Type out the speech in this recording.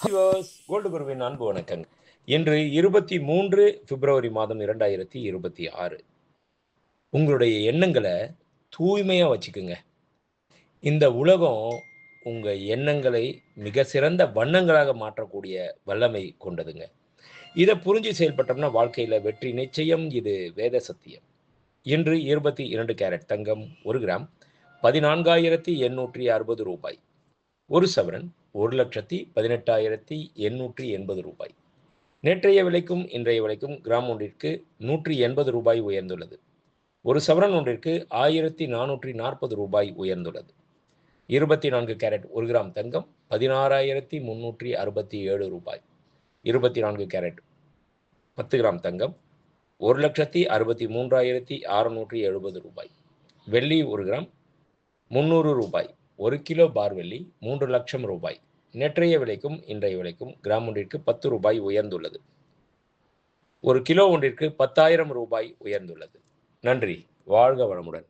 Gold குருவின் அன்பு வணக்கங்க. இன்று 23 பிப்ரவரி மாதம் 2026. உங்களுடைய எண்ணங்கள தூய்மையா வச்சுக்குங்க. இந்த உலகம் உங்க எண்ணங்களை மிக சிறந்த வண்ணங்களாக மாற்றக்கூடிய வல்லமை கொண்டதுங்க. இத புரிஞ்சு செயல்பட்டோம்னா வாழ்க்கையில வெற்றி நிச்சயம். இது வேத சத்தியம். இன்று 22 கேரட் தங்கம் 1 கிராம் ரூ. 14,860. 1 சவரன் ரூ. 1,18,880. நேற்றைய விலைக்கும் இன்றைய விலைக்கும் கிராம் ஒன்றிற்கு ரூ. 180 உயர்ந்துள்ளது. 1 சவரன் ஒன்றிற்கு ரூ. 1,440 உயர்ந்துள்ளது. 24 கேரட் 1 கிராம் தங்கம் ரூ. 16,367. 24 கேரட் 10 கிராம் தங்கம் ரூ. 1,63,670. வெள்ளி 1 கிராம் ரூ. 300. 1 கிலோ பார் வெள்ளி ரூ. 3,00,000. நேற்றைய விலைக்கும் இன்றைய விலைக்கும் கிராம் ஒன்றிற்கு ரூ. 10 உயர்ந்துள்ளது. 1 கிலோ ஒன்றிற்கு ரூ. 10,000 உயர்ந்துள்ளது. நன்றி. வாழ்க வளமுடன்.